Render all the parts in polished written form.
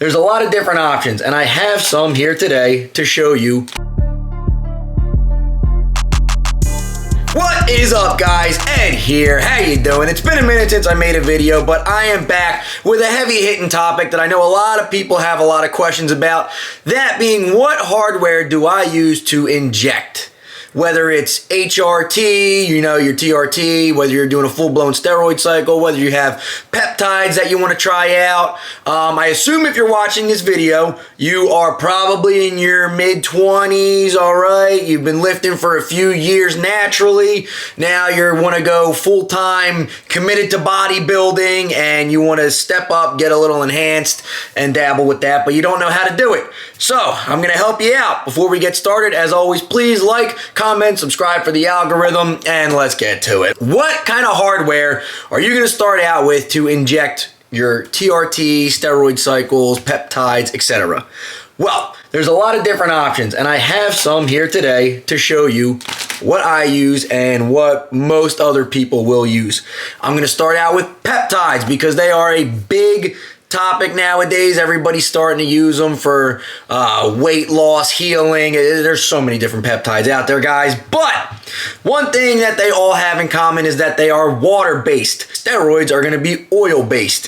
there's a lot of different options, and I have some here today to show you. What is up, guys? Ed here. How you doing? It's been a minute since I made a video, but I am back with a heavy-hitting topic that I know a lot of people have a lot of questions about. That being, what hardware do I use to inject? Whether it's HRT, you know, your TRT, whether you're doing a full-blown steroid cycle, whether you have peptides that you want to try out. I assume if you're watching this video, you are probably in your mid-20s, all right? You've been lifting for a few years naturally. Now you want to go full-time, committed to bodybuilding, and you want to step up, get a little enhanced, and dabble with that, but you don't know how to do it. So, I'm going to help you out. Before we get started, as always, please like, comment, subscribe for the algorithm, and let's get to it. What kind of hardware are you going to start out with to inject your TRT, steroid cycles, peptides, etc.? Well, there's a lot of different options, and I have some here today to show you what I use and what most other people will use. I'm going to start out with peptides because they are a big topic nowadays. Everybody's starting to use them for weight loss, healing. There's so many different peptides out there, guys. But one thing that they all have in common is that they are water-based. Steroids are going to be oil-based.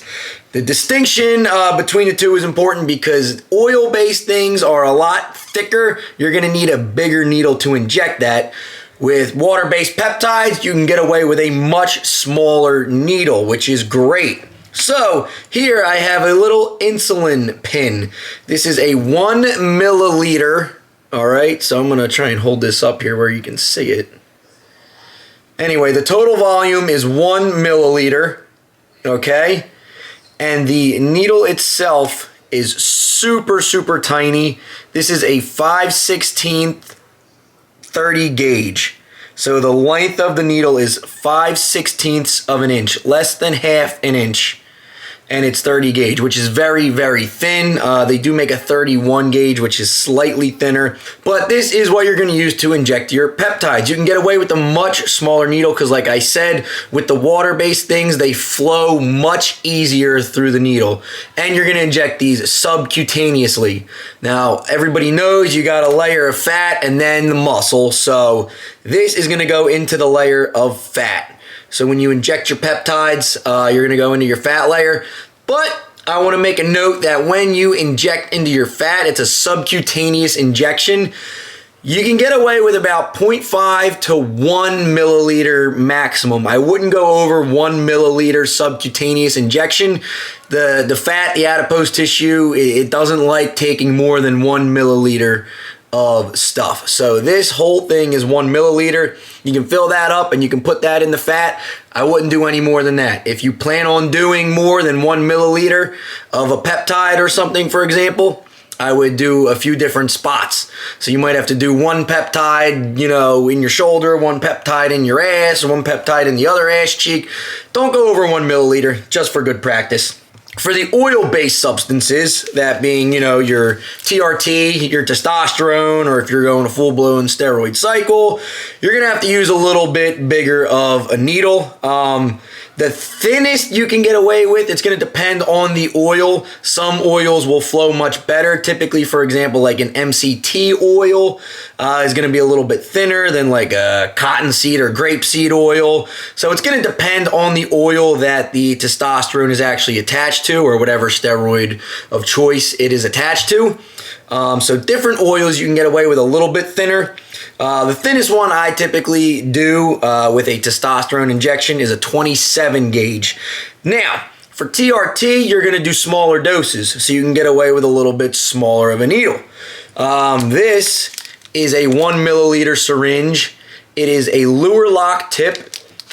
The distinction between the two is important because oil-based things are a lot thicker. You're going to need a bigger needle to inject that. With water-based peptides, you can get away with a much smaller needle, which is great. So here I have a little insulin pen. This is a 1 milliliter. All right, so I'm gonna try and hold this up here where you can see it. Anyway, the total volume is 1 milliliter, okay? And the needle itself is super, super tiny. This is a 5/16 30 gauge. So the length of the needle is 5/16 of an inch, less than half an inch. And it's 30 gauge, which is very, very thin. They do make a 31 gauge, which is slightly thinner. But this is what you're going to use to inject your peptides. You can get away with a much smaller needle because, like I said, with the water-based things, they flow much easier through the needle. And you're going to inject these subcutaneously. Now, everybody knows you got a layer of fat and then the muscle. So this is going to go into the layer of fat. So when you inject your peptides, you're going to go into your fat layer. But I want to make a note that when you inject into your fat, it's a subcutaneous injection. You can get away with about 0.5 to 1 milliliter maximum. I wouldn't go over 1 milliliter subcutaneous injection. The fat, the adipose tissue, it doesn't like taking more than 1 milliliter of stuff. So this whole thing is 1 milliliter. You can fill that up and you can put that in the fat. I wouldn't do any more than that. If you plan on doing more than 1 milliliter of a peptide or something, for example, I would do a few different spots. So you might have to do one peptide, you know, in your shoulder, one peptide in your ass, or one peptide in the other ass cheek. Don't go over 1 milliliter, just for good practice. For the oil-based substances, that being, you know, your TRT, your testosterone, or if you're going a full-blown steroid cycle, you're going to have to use a little bit bigger of a needle. The thinnest you can get away with, it's going to depend on the oil. Some oils will flow much better. Typically, for example, like an MCT oil is going to be a little bit thinner than like a cottonseed or grapeseed oil. So it's going to depend on the oil that the testosterone is actually attached to, or whatever steroid of choice it is attached to. So different oils you can get away with a little bit thinner. The thinnest one I typically do with a testosterone injection is a 27 gauge. Now, for TRT, you're going to do smaller doses, so you can get away with a little bit smaller of a needle. This is a 1 milliliter syringe. It is a lure lock tip.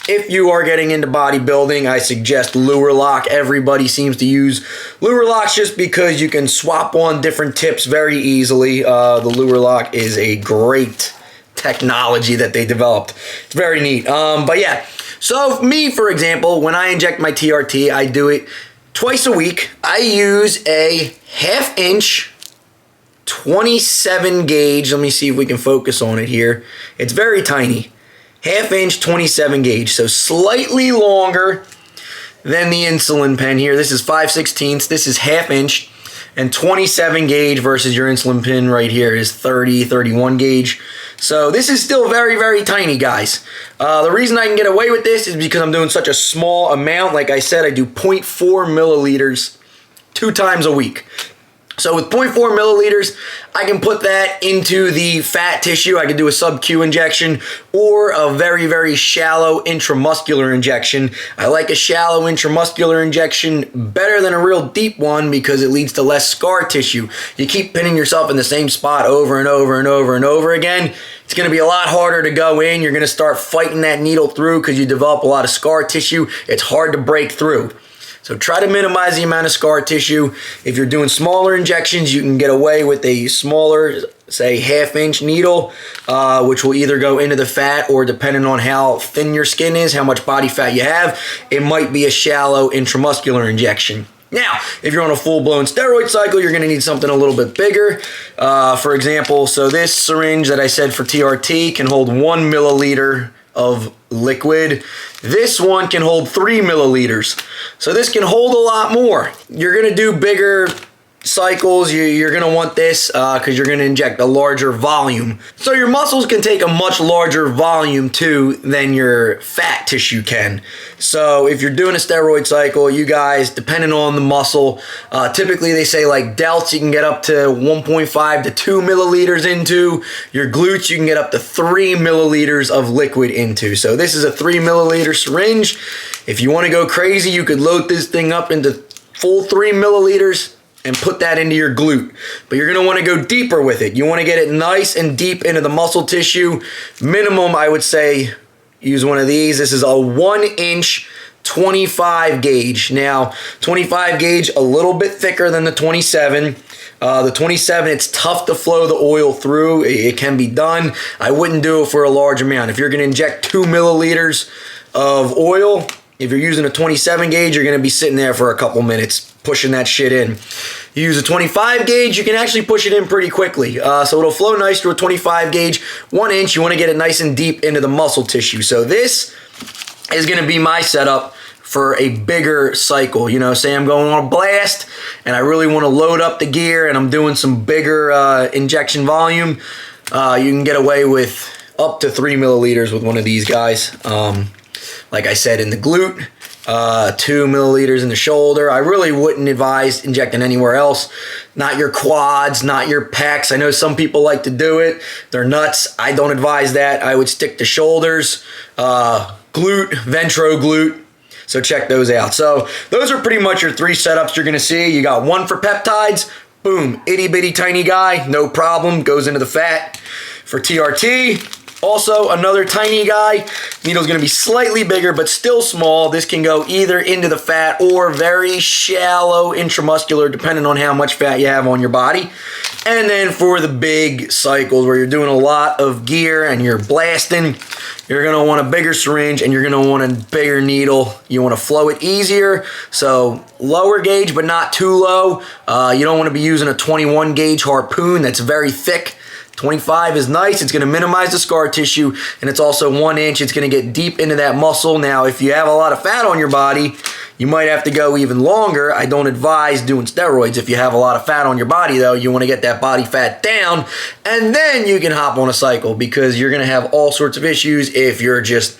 If you are getting into bodybuilding, I suggest lure lock. Everybody seems to use lure locks just because you can swap on different tips very easily. The lure lock is a great technology that they developed. It's very neat. But yeah, so me, for example, when I inject my TRT, I do it twice a week. I use a 1/2 inch 27 gauge. Let me see if we can focus on it here. It's very tiny. 1/2 inch 27 gauge, so slightly longer than the insulin pen here. This is 5/16. This is 1/2 inch. and 27 gauge versus your insulin pen right here is 30, 31 gauge. So this is still very, very tiny, guys. The reason I can get away with this is because I'm doing such a small amount. Like I said, I do 0.4 milliliters 2 times a week. So with 0.4 milliliters, I can put that into the fat tissue. I can do a sub-Q injection or a very, very shallow intramuscular injection. I like a shallow intramuscular injection better than a real deep one because it leads to less scar tissue. You keep pinning yourself in the same spot over and over and over and over again. It's going to be a lot harder to go in. You're going to start fighting that needle through because you develop a lot of scar tissue. It's hard to break through. So try to minimize the amount of scar tissue. If you're doing smaller injections, you can get away with a smaller, say, 1/2 inch needle, which will either go into the fat or, depending on how thin your skin is, how much body fat you have, it might be a shallow intramuscular injection. Now, if you're on a full-blown steroid cycle, you're going to need something a little bit bigger. For example, so this syringe that I said for TRT can hold 1 milliliter of liquid. This one can hold 3 milliliters. So this can hold a lot more. You're going to do bigger cycles. You're going to want this because you're going to inject a larger volume. So your muscles can take a much larger volume too than your fat tissue can. So if you're doing a steroid cycle, you guys, depending on the muscle, typically they say like delts, you can get up to 1.5 to 2 milliliters into. Your glutes, you can get up to 3 milliliters of liquid into. So this is a 3 milliliter syringe. If you want to go crazy, you could load this thing up into full 3 milliliters and put that into your glute. But you're going to want to go deeper with it. You want to get it nice and deep into the muscle tissue. Minimum, I would say, use one of these. This is a 1 inch 25 gauge. Now, 25 gauge, a little bit thicker than the 27. The 27, it's tough to flow the oil through. It can be done. I wouldn't do it for a large amount. If you're going to inject 2 milliliters of oil, if you're using a 27 gauge, you're going to be sitting there for a couple minutes pushing that shit in. You use a 25 gauge, you can actually push it in pretty quickly. So it'll flow nice through a 25 gauge. 1 inch, you want to get it nice and deep into the muscle tissue. So this is going to be my setup for a bigger cycle. You know, say I'm going on a blast and I really want to load up the gear and I'm doing some bigger injection volume. You can get away with up to 3 milliliters with one of these guys. Like I said, in the glute, 2 milliliters in the shoulder. I really wouldn't advise injecting anywhere else. Not your quads, not your pecs. I know some people like to do it. They're nuts. I don't advise that. I would stick to shoulders, glute, ventroglute. So check those out. So those are pretty much your 3 setups you're going to see. You got one for peptides. Boom, itty bitty tiny guy, no problem, goes into the fat. For TRT, also, another tiny guy. Needle's going to be slightly bigger, but still small. This can go either into the fat or very shallow intramuscular, depending on how much fat you have on your body. And then for the big cycles where you're doing a lot of gear and you're blasting, you're going to want a bigger syringe and you're going to want a bigger needle. You want to flow it easier, so lower gauge, but not too low. You don't want to be using a 21 gauge harpoon that's very thick. 25 is nice. It's going to minimize the scar tissue, and it's also 1 inch. It's going to get deep into that muscle. Now, if you have a lot of fat on your body, you might have to go even longer. I don't advise doing steroids if you have a lot of fat on your body, though. You want to get that body fat down, and then you can hop on a cycle because you're going to have all sorts of issues if you're just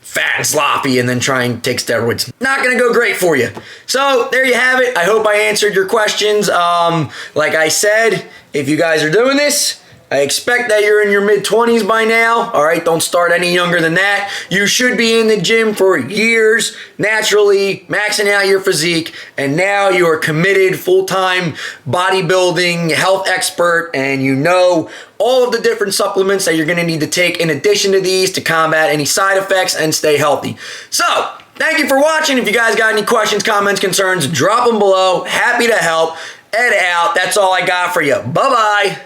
fat and sloppy and then try and take steroids. Not going to go great for you. So there you have it. I hope I answered your questions. Like I said, if you guys are doing this, I expect that you're in your mid-20s by now. All right, don't start any younger than that. You should be in the gym for years, naturally, maxing out your physique, and now you are committed, full-time bodybuilding health expert, and you know all of the different supplements that you're going to need to take in addition to these to combat any side effects and stay healthy. So, thank you for watching. If you guys got any questions, comments, concerns, drop them below. Happy to help. Ed out. That's all I got for you. Bye-bye.